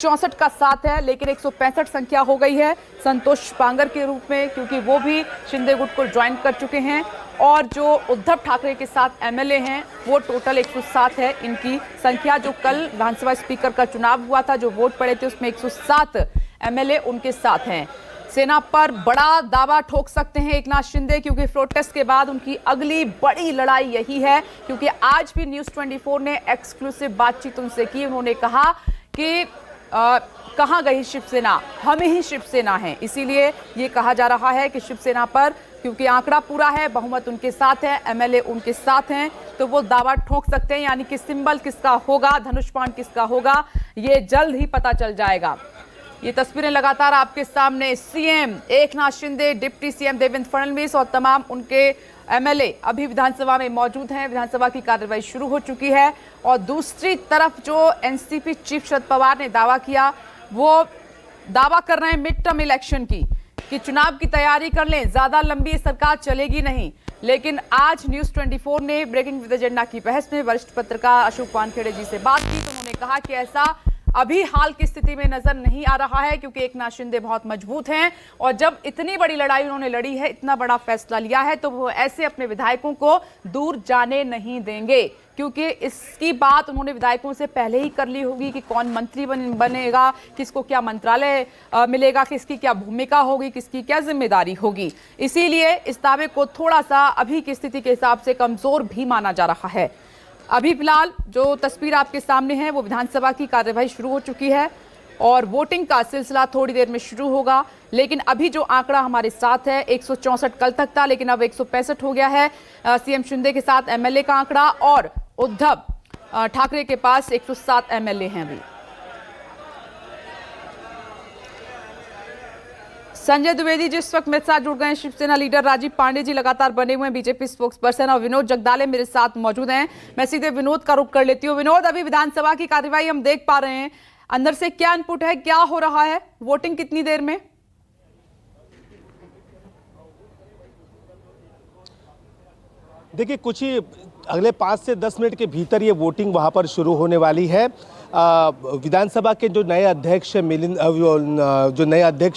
64 का साथ है, लेकिन 165 संख्या हो गई है संतोष पांगर के रूप में, क्योंकि वो भी शिंदे गुट को ज्वाइन कर चुके हैं। और जो उद्धव ठाकरे के साथ एमएलए हैं वो टोटल 107 है इनकी संख्या। जो कल विधानसभा स्पीकर का चुनाव हुआ था, जो वोट पड़े थे, उसमें 107 एमएलए उनके साथ हैं। सेना पर बड़ा दावा ठोक सकते हैं एकनाथ शिंदे, क्योंकि फ्लोर टेस्ट के बाद उनकी अगली बड़ी लड़ाई यही है। क्योंकि आज भी न्यूज़ 24 ने एक्सक्लूसिव बातचीत उनसे की। उन्होंने कहा कि कहां गई शिवसेना, हमें ही शिवसेना है। इसीलिए ये कहा जा रहा है कि शिवसेना पर, क्योंकि आंकड़ा पूरा है, बहुमत उनके साथ है, एमएलए उनके साथ हैं, तो वो दावा ठोक सकते हैं। यानी कि सिंबल किसका होगा, धनुष बाण किसका होगा, ये जल्द ही पता चल जाएगा। ये तस्वीरें लगातार आपके सामने। CM Eknath Shinde, deputy CM Devendra Fadnavis और तमाम उनके एमएलए अभी विधानसभा में मौजूद हैं। विधानसभा की कार्रवाई शुरू हो चुकी है। और दूसरी तरफ जो एनसीपी चीफ शरद पवार ने दावा किया, वो दावा कर रहे हैं मिड टर्म इलेक्शन की, कि चुनाव की तैयारी कर लें, ज्यादा लंबी सरकार चलेगी नहीं। लेकिन आज न्यूज़ 24 ने ब्रेकिंग विद एजेंडा की बहस में वरिष्ठ पत्रकार अशोक वानखेड़े जी से बात की, तो उन्होंने कहा कि ऐसा अभी हाल की स्थिति में नजर नहीं आ रहा है, क्योंकि एकनाथ शिंदे बहुत मजबूत हैं। और जब इतनी बड़ी लड़ाई उन्होंने लड़ी है, इतना बड़ा फैसला लिया है, तो वो ऐसे अपने विधायकों को दूर जाने नहीं देंगे। क्योंकि इसकी बात उन्होंने विधायकों से पहले ही कर ली होगी कि कौन मंत्री बनेगा, किसको क्या मंत्रालय मिलेगा, किसकी क्या भूमिका होगी, किसकी क्या जिम्मेदारी होगी। इसीलिए इस दावे को थोड़ा सा अभी की स्थिति के हिसाब से कमजोर भी माना जा रहा है। अभी फिलहाल जो तस्वीर आपके सामने है, वो विधानसभा की कार्यवाही शुरू हो चुकी है और वोटिंग का सिलसिला थोड़ी देर में शुरू होगा। लेकिन अभी जो आंकड़ा हमारे साथ है, 164 कल तक था, लेकिन अब 165 हो गया है। सीएम शिंदे के साथ एमएलए का आंकड़ा, और उद्धव ठाकरे के पास 107 एमएलए हैं। अभी संजय द्विवेदी जिस वक्त मेरे साथ जुड़ गए हैं, शिवसेना लीडर राजीव पांडे जी लगातार बने हुए हैं बीजेपी स्पोक्स पर्सन, और विनोद जगदाले मेरे साथ मौजूद हैं। मैं सीधे विनोद का रुख कर लेती हूँ। विनोद, अभी विधानसभा की कार्यवाही हम देख पा रहे हैं, अंदर से क्या इनपुट है, क्या हो रहा है, वोटिंग कितनी देर में? देखिए, कुछ ही अगले 5 से 10 मिनट के भीतर ये वोटिंग वहाँ पर शुरू होने वाली है। विधानसभा के जो नए अध्यक्ष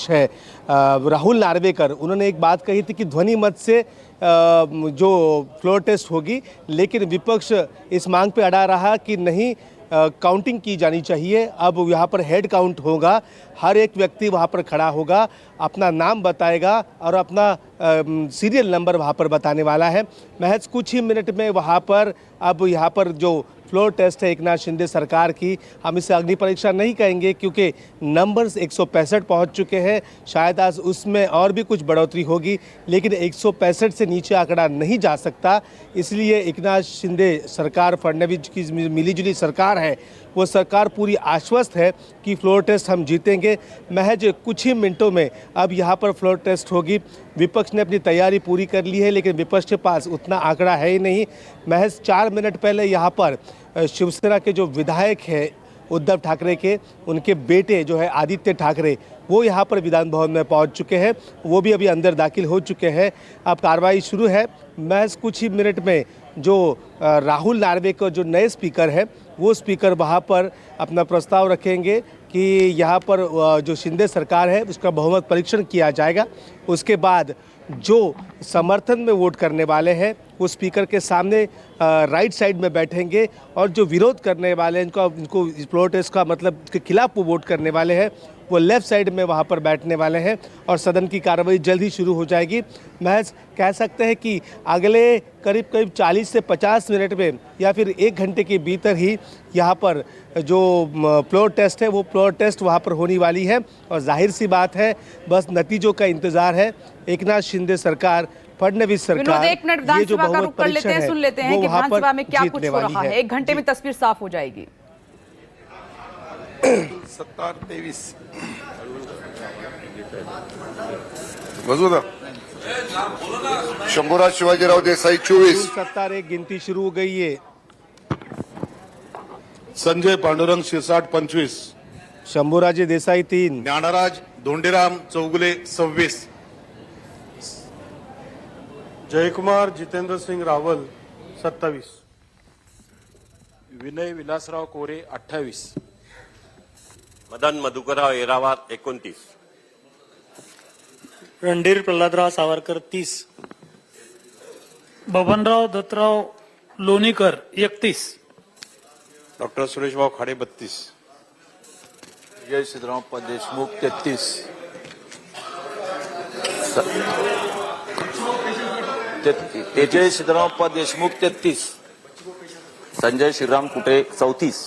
है राहुल नार्वेकर, उन्होंने एक बात कही थी कि ध्वनि मत से जो फ्लोर टेस्ट होगी, लेकिन विपक्ष इस मांग पे अड़ा रहा कि नहीं, काउंटिंग की जानी चाहिए। अब यहाँ पर हेड काउंट होगा, हर एक व्यक्ति वहाँ पर खड़ा होगा, अपना नाम बताएगा और अपना सीरियल नंबर वहाँ पर बताने वाला है। महज कुछ ही मिनट में वहाँ पर, अब यहाँ पर जो फ्लोर टेस्ट है एकनाथ शिंदे सरकार की, हम इसे अग्नि परीक्षा नहीं कहेंगे, क्योंकि नंबर्स 165 पहुँच चुके हैं। शायद आज उसमें और भी कुछ बढ़ोतरी होगी, लेकिन 165 से नीचे आंकड़ा नहीं जा सकता। इसलिए एकनाथ शिंदे सरकार, फडणवीस की मिलीजुली सरकार है, वो सरकार पूरी आश्वस्त है कि फ्लोर टेस्ट हम जीतेंगे। महज कुछ ही मिनटों में अब यहाँ पर फ्लोर टेस्ट होगी। विपक्ष ने अपनी तैयारी पूरी कर ली है, लेकिन विपक्ष के पास उतना आंकड़ा है ही नहीं। महज 4 मिनट पहले यहाँ पर शिवसेना के जो विधायक हैं उद्धव ठाकरे के, उनके बेटे जो है आदित्य ठाकरे, वो यहाँ पर विधान भवन में पहुँच चुके हैं। वो भी अभी अंदर दाखिल हो चुके हैं। अब कार्रवाई शुरू है। महज कुछ ही मिनट में जो राहुल नार्वेकर जो नए स्पीकर हैं, वो स्पीकर वहाँ पर अपना प्रस्ताव रखेंगे कि यहाँ पर जो शिंदे सरकार है उसका बहुमत परीक्षण किया जाएगा। उसके बाद जो समर्थन में वोट करने वाले हैं वो स्पीकर के सामने राइट साइड में बैठेंगे, और जो विरोध करने वाले हैं, इनको फ्लोर टेस्ट का मतलब के खिलाफ वो वोट करने वाले हैं, वो लेफ्ट साइड में वहाँ पर बैठने वाले हैं। और सदन की कार्रवाई जल्द ही शुरू हो जाएगी। महज कह सकते हैं कि अगले करीब 40 से 50 मिनट में या फिर 1 घंटे के भीतर ही यहाँ पर जो फ्लोर टेस्ट है, वो फ्लोर टेस्ट वहाँ पर होने वाली है। और जाहिर सी बात है, बस नतीजों का इंतजार है। एकनाथ शिंदे सरकार, फडणवीस सरकार, एक मिनट विधानसभा का रुख कर लेते हैं, सुन लेते हैं कि विधानसभा में क्या कुछ हो रहा है। 1 घंटे में तस्वीर साफ हो जाएगी। 17-23 शंभूराज शिवाजीराव देसाई 24, 17 गिनती शुरू हो गई है। संजय पांडुरंग शिरसाट 25, शंभूराजे देसाई 3, ज्ञानराज धोंडीराम चौगुले 26, जयकुमार जितेंद्र सिंह रावल 27, विनय विलासराव कोरे 28, मदन मधुकरराव येरावार 29, रणधीर प्रल्हादराव सावरकर 30, बबनराव दत्तराव लोणीकर 31, डॉक्टर सुरेशभाऊ खाडे 32, विजय सिद्धरामप्पा देशमुख 33, विजय सिद्धरामप्पा देशमुख 33, संजय श्रीराम कुटे 34,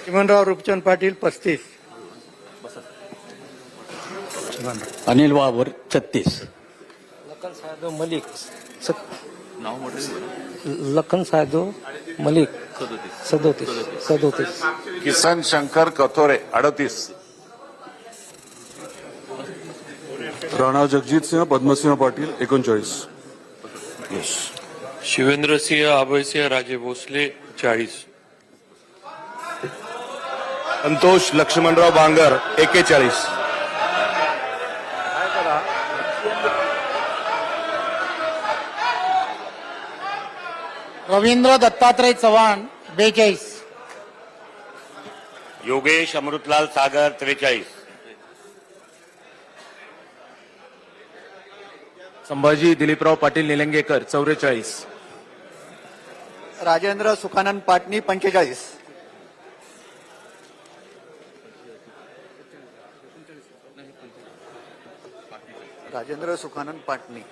चिमनराव रूपचंद पाटील 35, अनिल वावर 36, लखन साधो मलिक लखन साधो मलिक 37, किसन शंकर कथोरे 38, राणा जगजीत सिंह पद्मसिंह पाटील 39, शिवेंद्र सिंह अभयसिंह राजे भोसले 40, संतोष लक्ष्मणराव बांगर 41, रवींद्र दत्तात्रय चव्हाण 42, योगेश अमृतलाल सागर 43, संभाजी दिलीपराव पाटील निलंगेकर 44, राजेंद्र सुखानंद पाटणी 45, राजेंद्र सुखानंद पाटणी,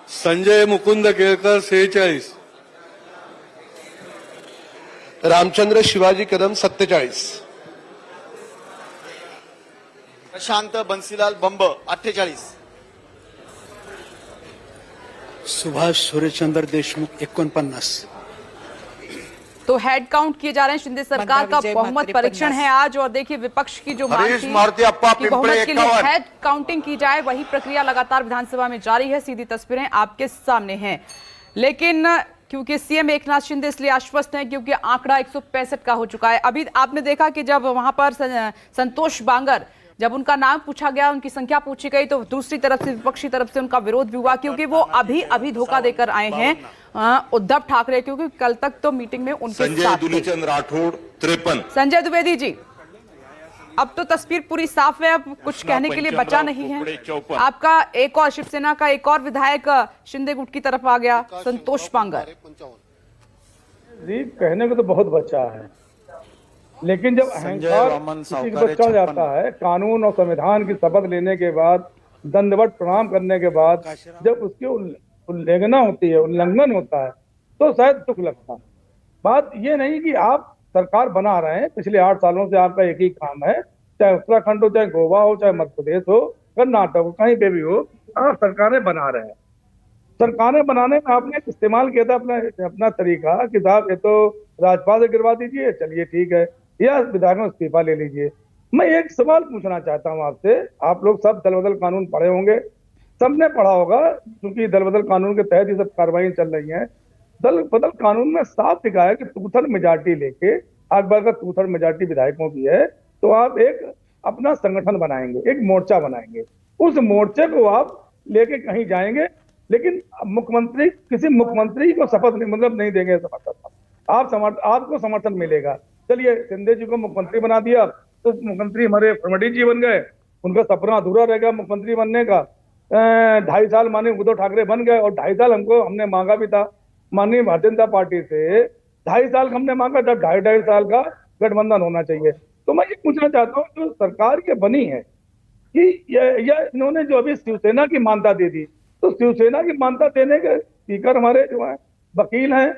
संजय मुकुंद केळकर 46, रामचंद्र शिवाजी कदम 47, प्रशांत बंसीलाल बंब 48, सुभाष सूर्यचंद्र देशमुख 49, तो हेड काउंट किए जा रहे हैं। शिंदे सरकार का बहुमत परीक्षण है आज, और देखिए विपक्ष की जो मांग हरीश थी मारुति अप्पा कि बहुमत पिंपळे के लिए 51, हेड काउंटिंग की जाए, वही प्रक्रिया लगातार विधानसभा में जारी है। सीधी तस्वीरें आपके सामने हैं, लेकिन क्योंकि सीएम एकनाथ शिंदे इसलिए आश्वस्त हैं क्योंकि आंकड़ा 165 का हो चुका है। अभी आपने देखा कि जब वहां पर संतोष बांगर, जब उनका नाम पूछा गया, उनकी संख्या पूछी गई, तो दूसरी तरफ से, विपक्षी तरफ से उनका विरोध भी हुआ, क्योंकि वो अभी धोखा देकर आए हैं उद्धव ठाकरे, क्योंकि कल तक तो मीटिंग में उनके संजय साथ थे। दुलीचंद राठौड़ 53, संजय द्विवेदी जी, अब तो तस्वीर पूरी साफ है, अब कुछ कहने के लिए बचा नहीं है। आपका एक और, शिवसेना का एक और विधायक शिंदे गुट की तरफ आ गया, संतोष बांगर। जी कहने को तो बहुत बचा है, लेकिन जब अहंकार किसी पर चढ़ जाता है, कानून और संविधान की शपथ लेने के बाद, दंडवत प्रणाम करने के बाद, जब उसकी उल्लंघना होती है, उल्लंघन होता है, तो शायद दुख लगता है। बात ये नहीं कि आप सरकार बना रहे हैं, पिछले 8 सालों से आपका एक ही काम है, चाहे उत्तराखंड हो, चाहे गोवा हो, चाहे मध्य प्रदेश हो, कर्नाटक हो, कहीं पे भी हो, आप सरकारें बना रहे हैं। सरकारें बनाने में आपने इस्तेमाल किया था अपना तरीका कि साहब ये तो राज्यपाल से गिरवा दीजिए, चलिए ठीक है, या विधायकों से इस्तीफा ले लीजिए। मैं एक सवाल पूछना चाहता हूं आपसे, आप लोग सब दल बदल कानून पढ़े होंगे, सबने पढ़ा होगा, क्योंकि दल बदल कानून के तहत ये सब कार्रवाई चल रही है। दल बदल कानून में साफ लिखा है कि 2/3 मेजॉरिटी लेके, अगर 2/3 मेजॉरिटी विधायकों की है, तो आप एक अपना संगठन बनाएंगे, एक मोर्चा बनाएंगे, उस मोर्चे को आप लेके कहीं जाएंगे, लेकिन मुख्यमंत्री, किसी मुख्यमंत्री को शपथ नहीं देंगे समर्थन, आपको समर्थन मिलेगा। चलिए शिंदे जी को मुख्यमंत्री बना दिया, तो मुख्यमंत्री हमारे फडणवीस जी बन गए, उनका सपना अधूरा रह गया मुख्यमंत्री बनने का। 2.5 साल माननीय उद्धव ठाकरे बन गए, और 2.5 साल हमने मांगा भी था माननीय भारतीय जनता पार्टी से, 2.5 साल हमने मांगा था, 2.5 साल का गठबंधन होना चाहिए। तो मैं ये पूछना चाहता हूँ, जो सरकार ये बनी है कि इन्होंने जो अभी शिवसेना की मान्यता दे दी, तो शिवसेना की मान्यता देने के स्पीकर हमारे जो है वकील हैं,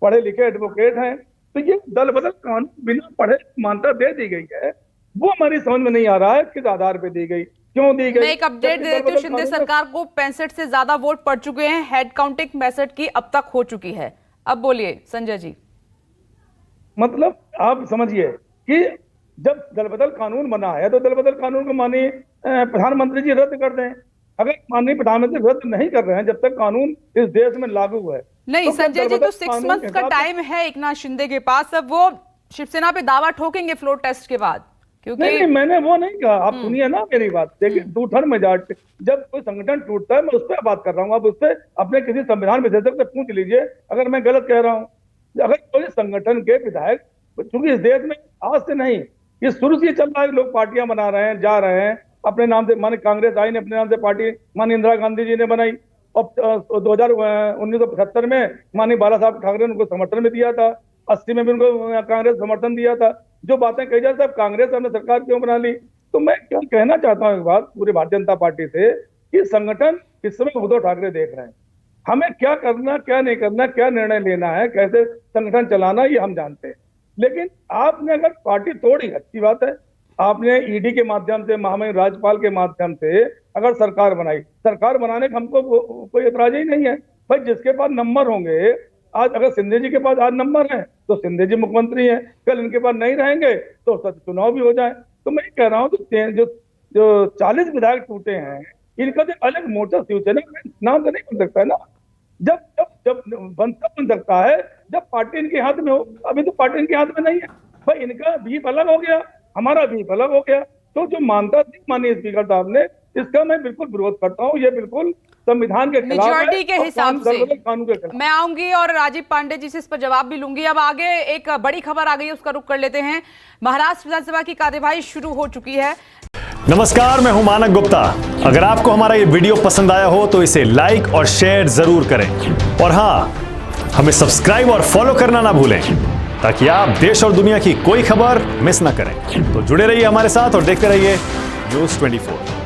पढ़े लिखे एडवोकेट हैं, तो ये दल बदल कानून बिना पढ़े मान्यता दे दी गई है, वो हमारी समझ में नहीं आ रहा है किस आधार पे दी गई, क्यों दी गई। मैं एक अपडेट दे देती हूँ, शिंदे सरकार को 65 से ज्यादा वोट पड़ चुके हैं, हेड काउंटिंग मेथड की अब तक हो चुकी है। अब बोलिए संजय जी। मतलब आप समझिए कि जब दल बदल कानून बना है, तो दल बदल कानून को माननीय प्रधानमंत्री जी रद्द कर दें। अगर माननीय प्रधानमंत्री रद्द नहीं कर रहे हैं, जब तक कानून इस देश में लागू है, नहीं तो संजय जी, तो 6 मंथ का टाइम है एकनाथ शिंदे के पास, अब वो शिवसेना पे दावा ठोकेंगे फ्लोर टेस्ट के बाद, क्योंकि नहीं, मैंने वो नहीं कहा। आप सुनिए ना मेरी बात। देखिए, टू थर्ड मेजॉरिटी जब कोई संगठन टूटता है, मैं उस पर बात कर रहा हूँ। आप उस पर अपने किसी संविधान विशेषज्ञ से पूछ लीजिए अगर मैं गलत कह रहा हूँ। अगर कोई संगठन के विधायक, क्योंकि इस देश में आज से नहीं, ये शुरू से चल रहा है, लोग पार्टियां बना रहे हैं, जा रहे हैं अपने नाम से। माने कांग्रेस आई ने अपने नाम से पार्टी, मानी इंदिरा गांधी जी ने बनाई, और 1975 में मानी बाला साहब ठाकरे ने उनको समर्थन में दिया था, 80 में भी उनको कांग्रेस समर्थन दिया था। जो बातें कही जाती है, कांग्रेस हमने सरकार क्यों बना ली? तो मैं क्या कहना चाहता हूँ एक बात पूरी भारतीय जनता पार्टी से, कि संगठन इस समय उद्धव ठाकरे देख रहे हैं। हमें क्या करना, क्या नहीं करना, क्या निर्णय लेना है, कैसे संगठन चलाना, ये हम जानते हैं। लेकिन आपने अगर पार्टी तोड़ी, अच्छी बात है, आपने ईडी के माध्यम से, महामहिम राज्यपाल के माध्यम से अगर सरकार बनाई, सरकार बनाने का हमको कोई एतराज ही नहीं है। भाई जिसके पास नंबर होंगे, आज अगर सिंधे जी के पास आज नंबर है तो सिंधे जी मुख्यमंत्री हैं, कल इनके पास नहीं रहेंगे तो चुनाव भी हो जाए। तो मैं कह रहा हूँ जो 40 विधायक टूटे हैं, इनका जो अलग मोर्चा शिवसेना नाम तो नहीं बन सकता है ना। जब बन सकता है जब पार्टी इनके हाथ में हो। अभी तो पार्टी इनके हाथ में नहीं है। भाई इनका बीप अलग हो गया, हमारा बीप अलग हो गया। तो जो मानता थी माननीय स्पीकर साहब ने, इसका मैं बिल्कुल विरोध करता हूँ। ये बिल्कुल संविधान के खिलाफ है, मेजॉरिटी के हिसाब से कानून के खिलाफ। मैं आऊंगी और राजीव पांडे जी से इस पर जवाब भी लूंगी। अब आगे एक बड़ी खबर आ गई है, उसका रुख कर लेते हैं। महाराष्ट्र विधानसभा की कार्यवाही शुरू हो चुकी है। नमस्कार, मैं हूं मानक गुप्ता। अगर आपको हमारा ये वीडियो पसंद आया हो तो इसे लाइक और शेयर जरूर करें, और हाँ, हमें सब्सक्राइब और फॉलो करना ना भूलें ताकि आप देश और दुनिया की कोई खबर मिस ना करें। तो जुड़े रहिए हमारे साथ और देखते रहिए न्यूज़ 24।